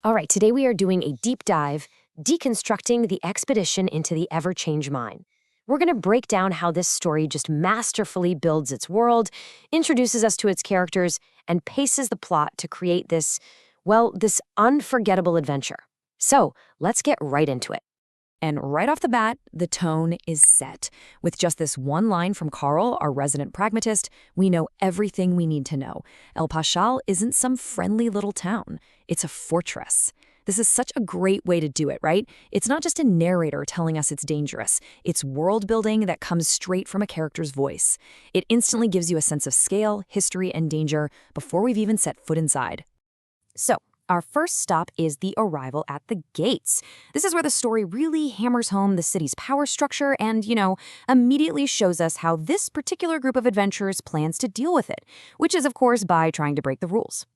All right, today we are doing a deep dive, deconstructing the expedition into the Everchange mine. We're going to break down how this story just masterfully builds its world, introduces us to its characters, and paces the plot to create this unforgettable adventure. So, let's get right into it. And right off the bat, the tone is set. With just this one line from Carl, our resident pragmatist, we know everything we need to know. El Pashal isn't some friendly little town. It's a fortress. This is such a great way to do it, right? It's not just a narrator telling us it's dangerous. It's world building that comes straight from a character's voice. It instantly gives you a sense of scale, history, and danger before we've even set foot inside. So, our first stop is the arrival at the gates. This is where the story really hammers home the city's power structure and, immediately shows us how this particular group of adventurers plans to deal with it, which is, of course, by trying to break the rules.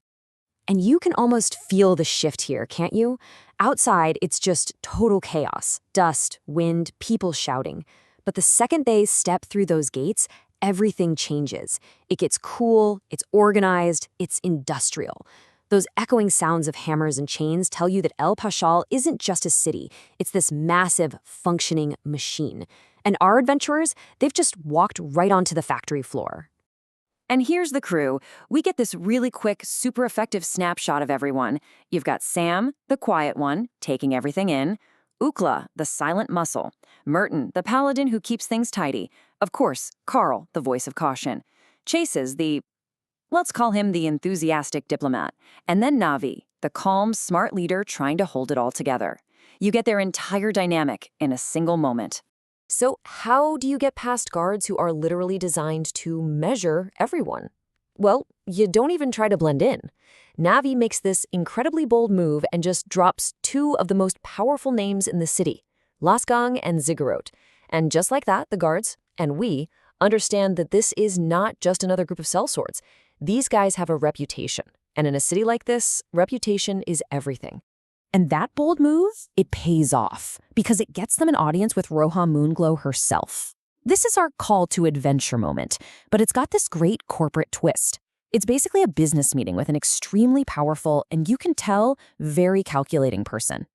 And you can almost feel the shift here, can't you? Outside, it's just total chaos. Dust, wind, people shouting. But the second they step through those gates, everything changes. It gets cool, it's organized, it's industrial. Those echoing sounds of hammers and chains tell you that El Pashal isn't just a city, it's this massive, functioning machine. And our adventurers, they've just walked right onto the factory floor. And here's the crew. We get this really quick, super effective snapshot of everyone. You've got Sam, the quiet one, taking everything in. Ukla, the silent muscle. Merton, the paladin who keeps things tidy. Of course, Carl, the voice of caution. Chases, let's call him the enthusiastic diplomat. And then Navi, the calm, smart leader trying to hold it all together. You get their entire dynamic in a single moment. So how do you get past guards who are literally designed to measure everyone? Well, you don't even try to blend in. Navi makes this incredibly bold move and just drops two of the most powerful names in the city, Lasgang and Ziggurat. And just like that, the guards, and we, understand that this is not just another group of sellswords. These guys have a reputation. And in a city like this, reputation is everything. And that bold move, it pays off because it gets them an audience with Roja Moonglow herself. This is our call to adventure moment, but it's got this great corporate twist. It's basically a business meeting with an extremely powerful, and you can tell, very calculating person.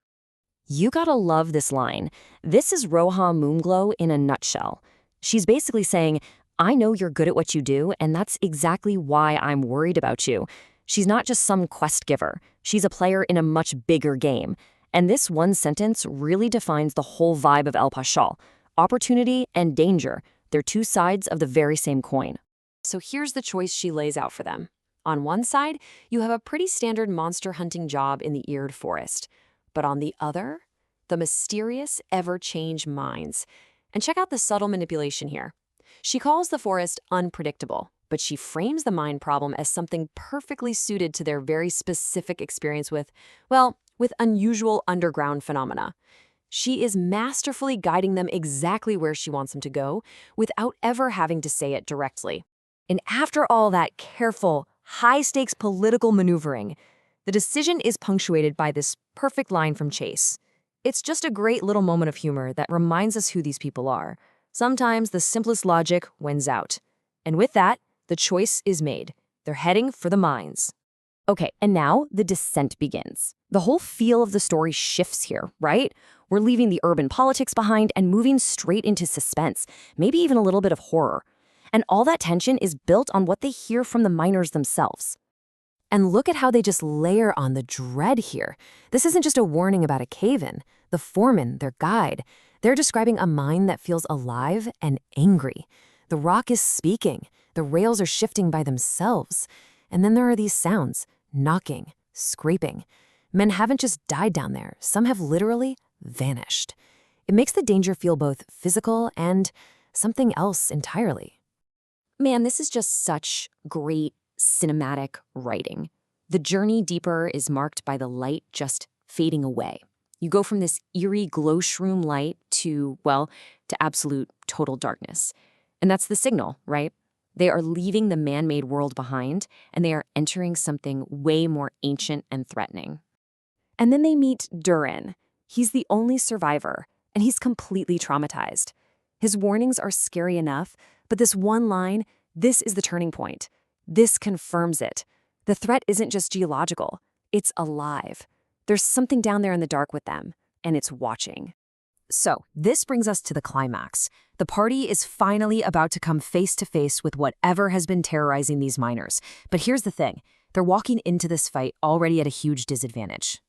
You gotta love this line. This is Roja Moonglow in a nutshell. She's basically saying, I know you're good at what you do, and that's exactly why I'm worried about you. She's not just some quest giver. She's a player in a much bigger game. And this one sentence really defines the whole vibe of El Pashal. Opportunity and danger. They're two sides of the very same coin. So here's the choice she lays out for them. On one side, you have a pretty standard monster hunting job in the Eared Forest. But on the other, the mysterious Everchange mines. And check out the subtle manipulation here. She calls the forest unpredictable, but she frames the mine problem as something perfectly suited to their very specific experience with unusual underground phenomena. She is masterfully guiding them exactly where she wants them to go without ever having to say it directly. And after all that careful, high-stakes political maneuvering, the decision is punctuated by this perfect line from Chase. It's just a great little moment of humor that reminds us who these people are. Sometimes the simplest logic wins out. And with that, the choice is made. They're heading for the mines. Okay, and now the descent begins. The whole feel of the story shifts here, right? We're leaving the urban politics behind and moving straight into suspense, maybe even a little bit of horror. And all that tension is built on what they hear from the miners themselves. And look at how they just layer on the dread here. This isn't just a warning about a cave-in. The foreman, their guide, they're describing a mine that feels alive and angry. The rock is speaking. The rails are shifting by themselves. And then there are these sounds, knocking, scraping. Men haven't just died down there. Some have literally vanished. It makes the danger feel both physical and something else entirely. Man, this is just such great cinematic writing. The journey deeper is marked by the light just fading away. You go from this eerie glow shroom light to absolute total darkness. And that's the signal, right? They are leaving the man-made world behind, and they are entering something way more ancient and threatening. And then they meet Durin. He's the only survivor, and he's completely traumatized. His warnings are scary enough, but this one line, this is the turning point. This confirms it. The threat isn't just geological, it's alive. There's something down there in the dark with them, and it's watching. So, this brings us to the climax. The party is finally about to come face to face with whatever has been terrorizing these miners. But here's the thing. They're walking into this fight already at a huge disadvantage.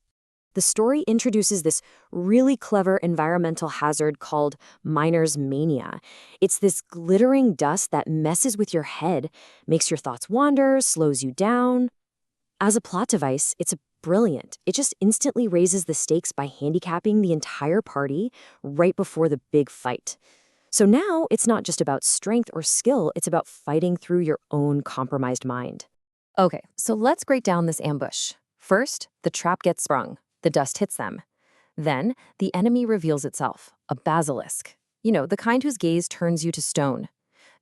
The story introduces this really clever environmental hazard called miner's mania. It's this glittering dust that messes with your head, makes your thoughts wander, slows you down. As a plot device, it's brilliant. It just instantly raises the stakes by handicapping the entire party right before the big fight. So now it's not just about strength or skill, it's about fighting through your own compromised mind. Okay, so let's break down this ambush. First, the trap gets sprung. The dust hits them. Then, the enemy reveals itself, a basilisk. You know, the kind whose gaze turns you to stone.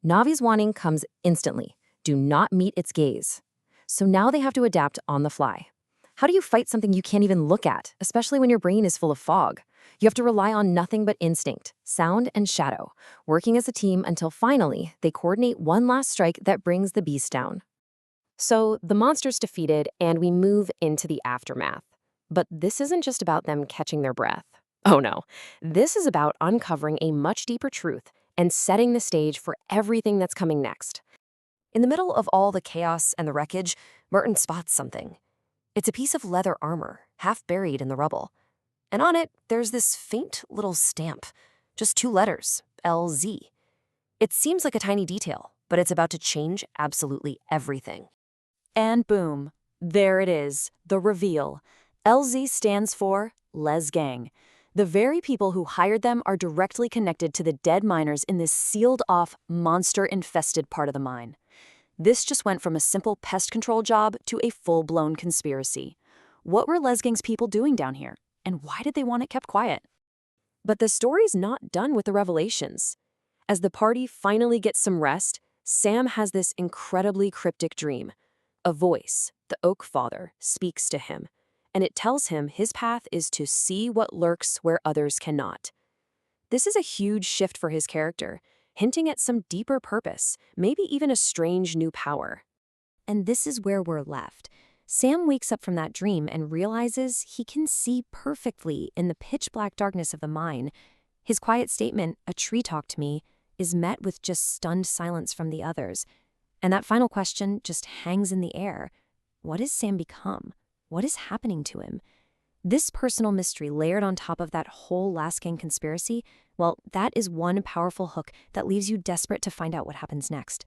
Navi's warning comes instantly. Do not meet its gaze. So now they have to adapt on the fly. How do you fight something you can't even look at, especially when your brain is full of fog? You have to rely on nothing but instinct, sound, and shadow, working as a team until finally they coordinate one last strike that brings the beast down. So the monster's defeated, and we move into the aftermath. But this isn't just about them catching their breath. Oh no, this is about uncovering a much deeper truth and setting the stage for everything that's coming next. In the middle of all the chaos and the wreckage, Merton spots something. It's a piece of leather armor, half buried in the rubble. And on it, there's this faint little stamp. Just 2 letters, LZ. It seems like a tiny detail, but it's about to change absolutely everything. And boom, there it is, the reveal. LZ stands for Les Gang. The very people who hired them are directly connected to the dead miners in this sealed-off, monster-infested part of the mine. This just went from a simple pest control job to a full-blown conspiracy. What were Les Gang's people doing down here? And why did they want it kept quiet? But the story's not done with the revelations. As the party finally gets some rest, Sam has this incredibly cryptic dream. A voice, the Oak Father, speaks to him, and it tells him his path is to see what lurks where others cannot. This is a huge shift for his character, hinting at some deeper purpose, maybe even a strange new power. And this is where we're left. Sam wakes up from that dream and realizes he can see perfectly in the pitch-black darkness of the mine. His quiet statement, "A tree talked to me," is met with just stunned silence from the others. And that final question just hangs in the air. What has Sam become? What is happening to him? This personal mystery layered on top of that whole Les Gang conspiracy, well, that is one powerful hook that leaves you desperate to find out what happens next.